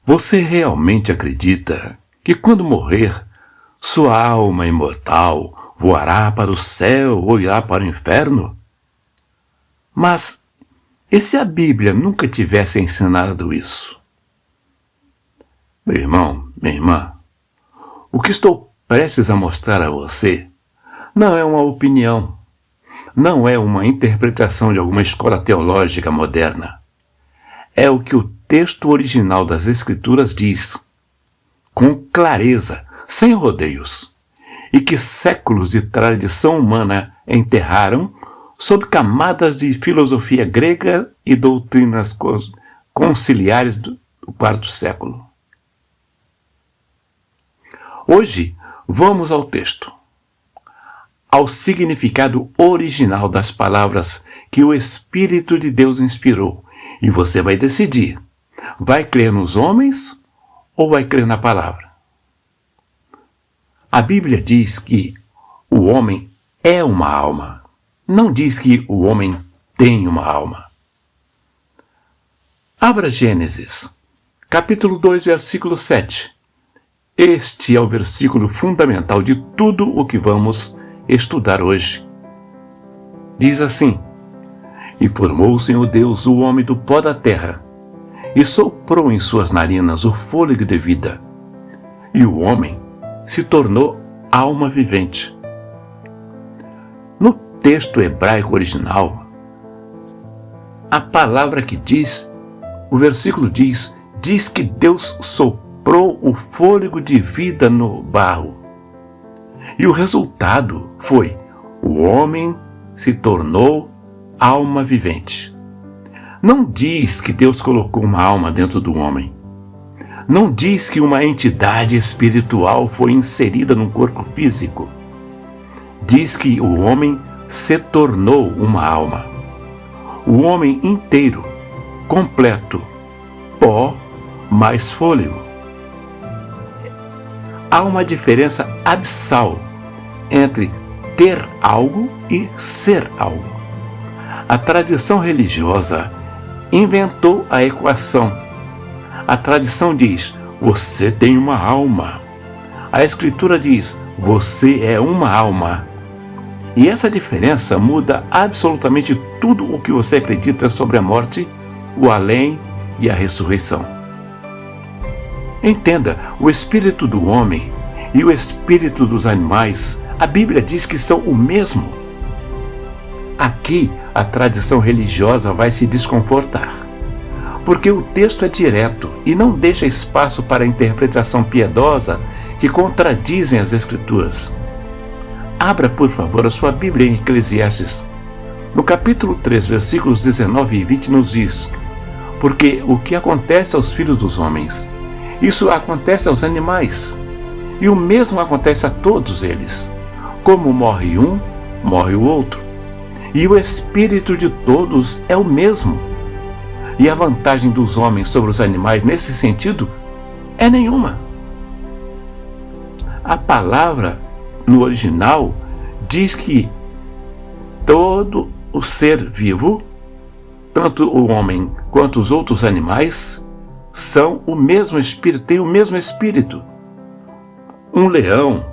Você realmente acredita que quando morrer, sua alma imortal voará para o céu ou irá para o inferno? Mas e se a Bíblia nunca tivesse ensinado isso? Meu irmão, minha irmã, o que estou prestes a mostrar a você não é uma opinião, não é uma interpretação de alguma escola teológica moderna. É o que o texto original das Escrituras diz, com clareza, sem rodeios, e que séculos de tradição humana enterraram sob camadas de filosofia grega e doutrinas conciliares do quarto século. Hoje, vamos ao texto, ao significado original das palavras que o Espírito de Deus inspirou, e você vai decidir, vai crer nos homens ou vai crer na palavra? A Bíblia diz que o homem é uma alma, não diz que o homem tem uma alma. Abra Gênesis, capítulo 2, versículo 7. Este é o versículo fundamental de tudo o que vamos estudar hoje. Diz assim: E formou o Senhor Deus o homem do pó da terra, e soprou em suas narinas o fôlego de vida, e o homem se tornou alma vivente. No texto hebraico original, a palavra que diz, o versículo diz que Deus soprou o fôlego de vida no barro. E o resultado foi: o homem se tornou alma vivente. Não diz que Deus colocou uma alma dentro do homem. Não diz que uma entidade espiritual foi inserida num corpo físico. Diz que o homem se tornou uma alma. O homem inteiro, completo, pó mais fôlego. Há uma diferença abissal entre ter algo e ser algo. A tradição religiosa inventou a equação. A tradição diz: você tem uma alma. A Escritura diz: você é uma alma. E essa diferença muda absolutamente tudo o que você acredita sobre a morte, o além e a ressurreição. Entenda, o espírito do homem e o espírito dos animais, a Bíblia diz que são o mesmo. Aqui, a tradição religiosa vai se desconfortar, porque o texto é direto e não deixa espaço para a interpretação piedosa que contradizem as Escrituras. Abra, por favor, a sua Bíblia em Eclesiastes. No capítulo 3, versículos 19 e 20 nos diz: porque o que acontece aos filhos dos homens, isso acontece aos animais, e o mesmo acontece a todos eles. Como morre um, morre o outro. E o espírito de todos é o mesmo. E a vantagem dos homens sobre os animais nesse sentido é nenhuma. A palavra no original diz que todo o ser vivo, tanto o homem quanto os outros animais, são o mesmo espírito, têm o mesmo espírito. Um leão,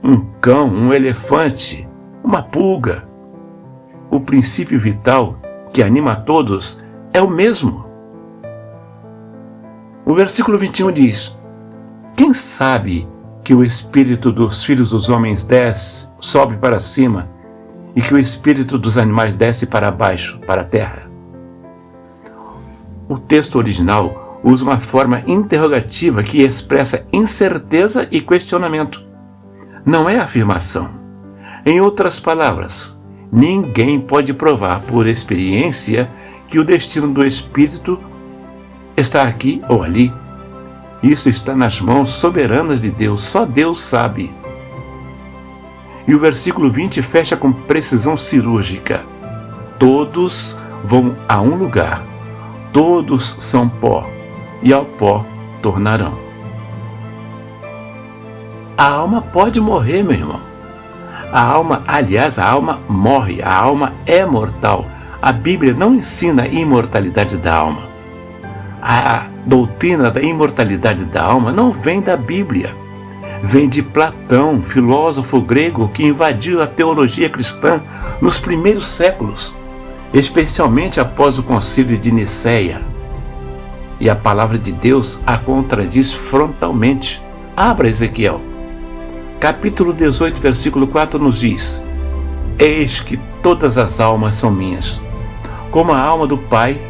um cão, um elefante, uma pulga, o princípio vital que anima a todos é o mesmo. O versículo 21 diz: quem sabe que o espírito dos filhos dos homens desce, sobe para cima, e que o espírito dos animais desce para baixo, para a terra? O texto original usa uma forma interrogativa que expressa incerteza e questionamento. Não é afirmação. Em outras palavras, ninguém pode provar por experiência que o destino do espírito está aqui ou ali. Isso está nas mãos soberanas de Deus, só Deus sabe. E o versículo 20 fecha com precisão cirúrgica: todos vão a um lugar, todos são pó, e ao pó tornarão. A alma pode morrer, meu irmão. A alma morre, a alma é mortal. A Bíblia não ensina a imortalidade da alma. doutrina da imortalidade da alma não vem da Bíblia. Vem de Platão, filósofo grego que invadiu a teologia cristã nos primeiros séculos, especialmente após o Concílio de Nicéia. E a palavra de Deus a contradiz frontalmente. Abra Ezequiel. Capítulo 18, versículo 4 nos diz: Eis que todas as almas são minhas. Como a alma do Pai,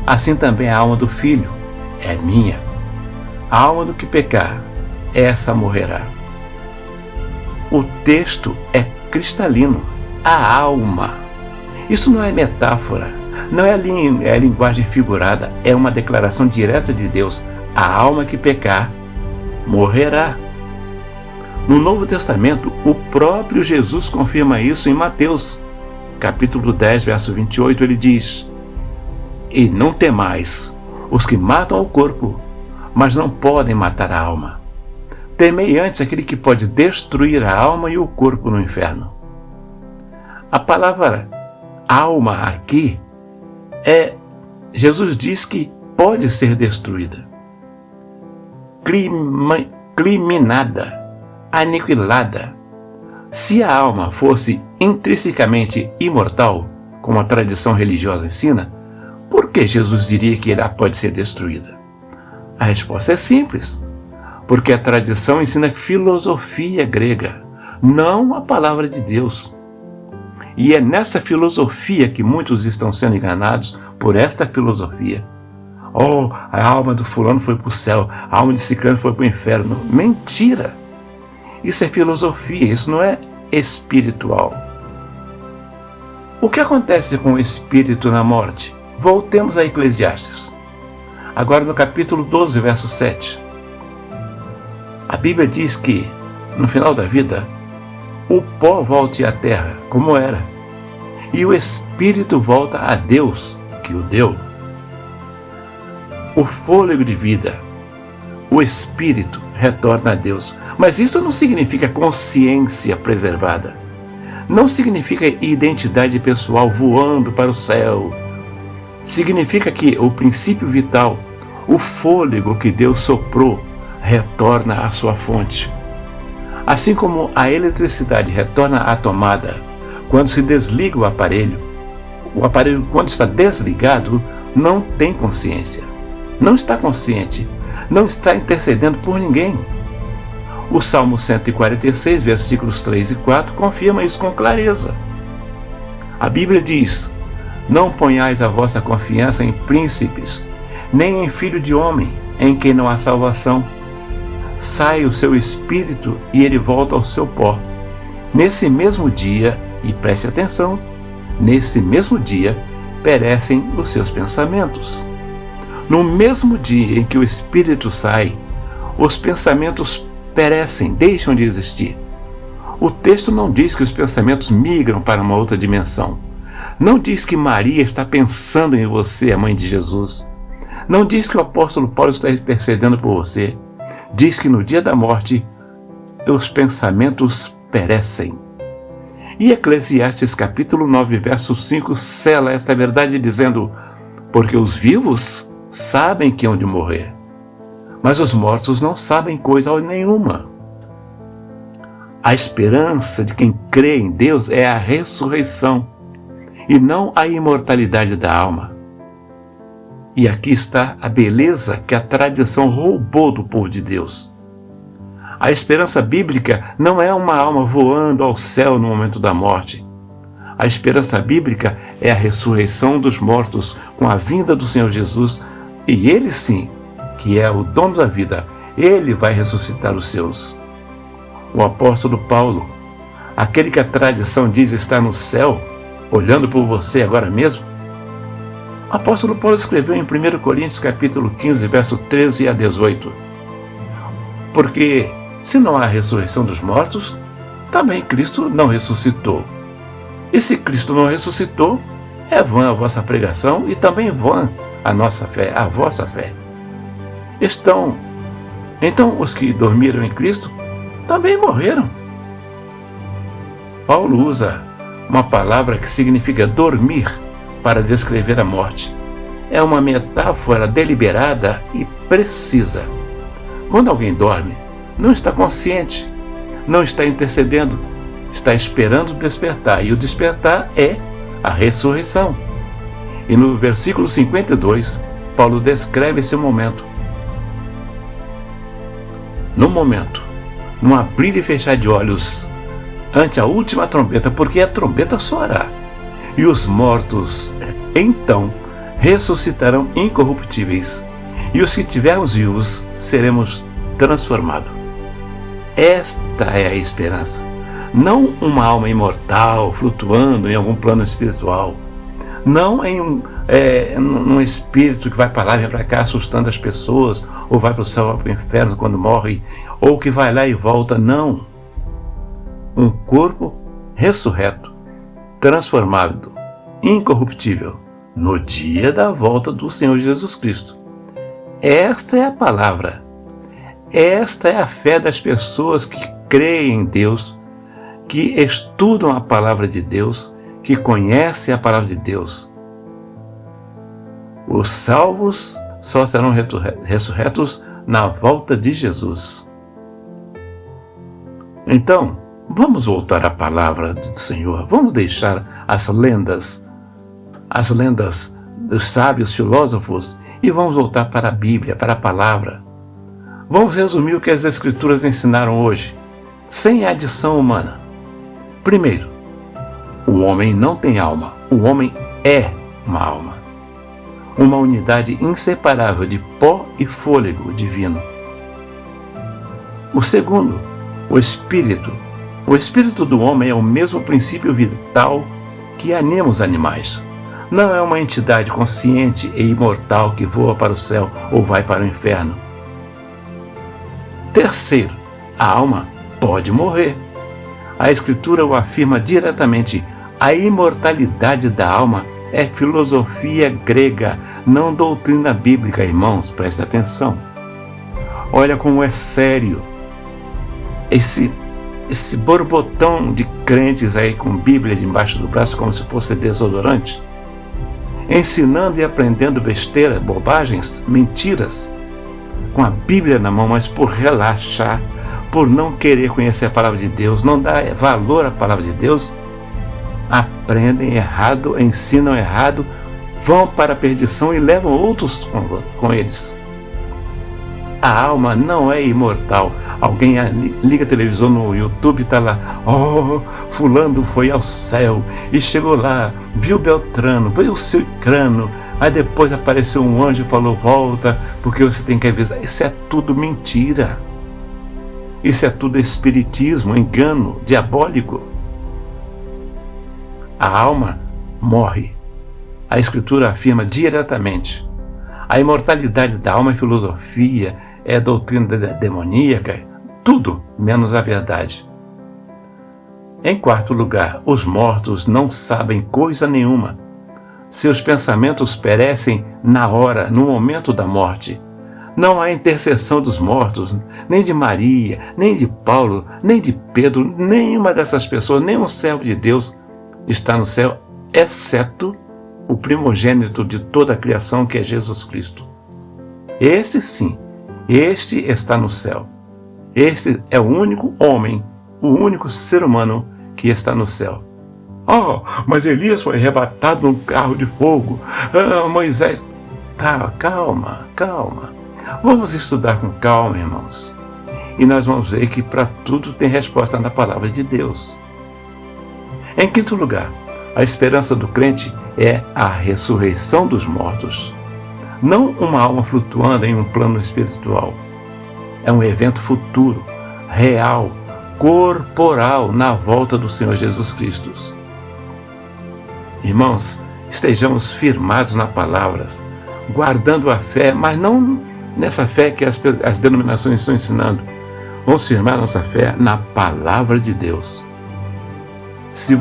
assim também a alma do Filho é minha. A alma do que pecar, essa morrerá. O texto é cristalino. A alma. Isso não é metáfora, não é linguagem figurada, é uma declaração direta de Deus. A alma que pecar, morrerá. No Novo Testamento, o próprio Jesus confirma isso em Mateus, capítulo 10, verso 28, ele diz: E não temais os que matam o corpo, mas não podem matar a alma. Temei antes aquele que pode destruir a alma e o corpo no inferno. A palavra alma aqui Jesus diz que pode ser destruída, criminada, aniquilada. Se a alma fosse intrinsecamente imortal, como a tradição religiosa ensina, por que Jesus diria que ela pode ser destruída? A resposta é simples, porque a tradição ensina filosofia grega, não a palavra de Deus. E é nessa filosofia que muitos estão sendo enganados por esta filosofia. Oh, a alma do fulano foi para o céu, a alma de ciclano foi para o inferno. Mentira! Isso é filosofia, isso não é espiritual. O que acontece com o espírito na morte? Voltemos a Eclesiastes. Agora no capítulo 12, verso 7. A Bíblia diz que, no final da vida, o pó volte à terra, como era, e o espírito volta a Deus, que o deu. O fôlego de vida, o espírito retorna a Deus. Mas isso não significa consciência preservada. Não significa identidade pessoal voando para o céu. Significa que o princípio vital, o fôlego que Deus soprou, retorna à sua fonte. Assim como a eletricidade retorna à tomada quando se desliga o aparelho, quando está desligado, não tem consciência. Não está consciente. Não está intercedendo por ninguém. O Salmo 146, versículos 3 e 4, confirma isso com clareza. A Bíblia diz: Não ponhais a vossa confiança em príncipes, nem em filho de homem, em quem não há salvação. Sai o seu espírito e ele volta ao seu pó. Nesse mesmo dia, e preste atenção, nesse mesmo dia, perecem os seus pensamentos. No mesmo dia em que o espírito sai, os pensamentos perecem, deixam de existir. O texto não diz que os pensamentos migram para uma outra dimensão. Não diz que Maria está pensando em você, a mãe de Jesus. Não diz que o apóstolo Paulo está intercedendo por você. Diz que no dia da morte, os pensamentos perecem. E Eclesiastes capítulo 9, verso 5, sela esta verdade dizendo: Porque os vivos sabem que hão de morrer, mas os mortos não sabem coisa nenhuma. A esperança de quem crê em Deus é a ressurreição, e não a imortalidade da alma. E aqui está a beleza que a tradição roubou do povo de Deus. A esperança bíblica não é uma alma voando ao céu no momento da morte. A esperança bíblica é a ressurreição dos mortos com a vinda do Senhor Jesus, e Ele sim, que é o dono da vida, Ele vai ressuscitar os seus. O apóstolo Paulo, aquele que a tradição diz estar no céu, olhando por você agora mesmo, o apóstolo Paulo escreveu em 1 Coríntios capítulo 15, verso 13 a 18. Porque se não há ressurreição dos mortos, também Cristo não ressuscitou. E se Cristo não ressuscitou, é vã a vossa pregação e também vã a nossa fé, a vossa fé. Então os que dormiram em Cristo também morreram. Paulo usa uma palavra que significa dormir para descrever a morte. é uma metáfora deliberada e precisa. Quando alguém dorme, não está consciente, não está intercedendo, está esperando o despertar, e o despertar é a ressurreição. E no versículo 52, Paulo descreve esse momento. No momento, no abrir e fechar de olhos, ante a última trombeta, porque a trombeta soará, e os mortos, então, ressuscitarão incorruptíveis, e os que estivermos vivos seremos transformados. Esta é a esperança, não uma alma imortal flutuando em algum plano espiritual, não em um espírito que vai para lá e vem para cá assustando as pessoas, ou vai para o céu ou para o inferno quando morre, ou que vai lá e volta, não. Um corpo ressurreto, transformado, incorruptível, no dia da volta do Senhor Jesus Cristo. Esta é a palavra. Esta é a fé das pessoas que creem em Deus, que estudam a palavra de Deus, que conhecem a palavra de Deus. Os salvos só serão ressurretos na volta de Jesus. Então, vamos voltar à palavra do Senhor. Vamos deixar as lendas dos sábios filósofos e vamos voltar para a Bíblia, para a palavra. Vamos resumir o que as Escrituras ensinaram hoje, sem adição humana. Primeiro, o homem não tem alma, o homem é uma alma. Uma unidade inseparável de pó e fôlego divino. O segundo, o espírito. O espírito do homem é o mesmo princípio vital que anima os animais. Não é uma entidade consciente e imortal que voa para o céu ou vai para o inferno. Terceiro, a alma pode morrer. A Escritura o afirma diretamente. A imortalidade da alma é filosofia grega, não doutrina bíblica, irmãos, preste atenção. Olha como é sério esse borbotão de crentes aí com Bíblia debaixo do braço como se fosse desodorante, ensinando e aprendendo besteira, bobagens, mentiras, com a Bíblia na mão, mas por relaxar, por não querer conhecer a palavra de Deus, não dar valor à palavra de Deus, aprendem errado, ensinam errado, vão para a perdição e levam outros com eles. A alma não é imortal. Alguém liga a televisão no YouTube e está lá, fulano foi ao céu e chegou lá, viu Beltrano, viu o Cicrano, aí depois apareceu um anjo e falou, volta, porque você tem que avisar. Isso é tudo mentira. Isso é tudo espiritismo, engano, diabólico. A alma morre. A Escritura afirma diretamente. A imortalidade da alma é filosofia, é doutrina demoníaca, tudo menos a verdade. Em quarto lugar, os mortos não sabem coisa nenhuma. Seus pensamentos perecem na hora, no momento da morte. Não há intercessão dos mortos, nem de Maria, nem de Paulo, nem de Pedro, nenhuma dessas pessoas, nenhum servo de Deus está no céu, exceto o primogênito de toda a criação, que é Jesus Cristo. Este sim, este está no céu. Este é o único homem, o único ser humano que está no céu. Mas Elias foi arrebatado num carro de fogo. Moisés... Tá, calma. Vamos estudar com calma, irmãos. E nós vamos ver que para tudo tem resposta na palavra de Deus. Em quinto lugar, a esperança do crente é a ressurreição dos mortos. Não uma alma flutuando em um plano espiritual. É um evento futuro, real, corporal na volta do Senhor Jesus Cristo. Irmãos, estejamos firmados na palavra, guardando a fé, mas não nessa fé que as denominações estão ensinando. Vamos firmar nossa fé na palavra de Deus. Se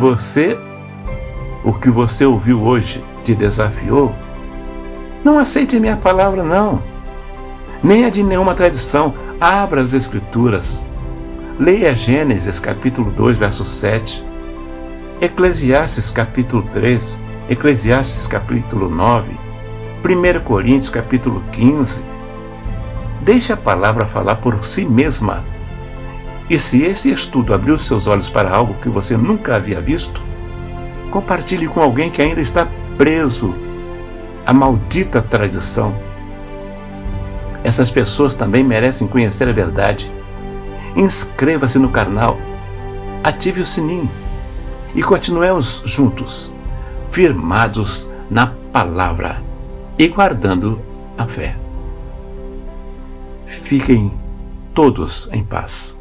o que você ouviu hoje te desafiou, não aceite minha palavra, não. Nem a de nenhuma tradição. Abra as Escrituras. Leia Gênesis capítulo 2, verso 7. Eclesiastes capítulo 3. Eclesiastes capítulo 9. 1 Coríntios capítulo 15. Deixe a palavra falar por si mesma. E se esse estudo abriu seus olhos para algo que você nunca havia visto, compartilhe com alguém que ainda está preso à maldita tradição. Essas pessoas também merecem conhecer a verdade. Inscreva-se no canal, ative o sininho e continuemos juntos, firmados na palavra e guardando a fé. Fiquem todos em paz.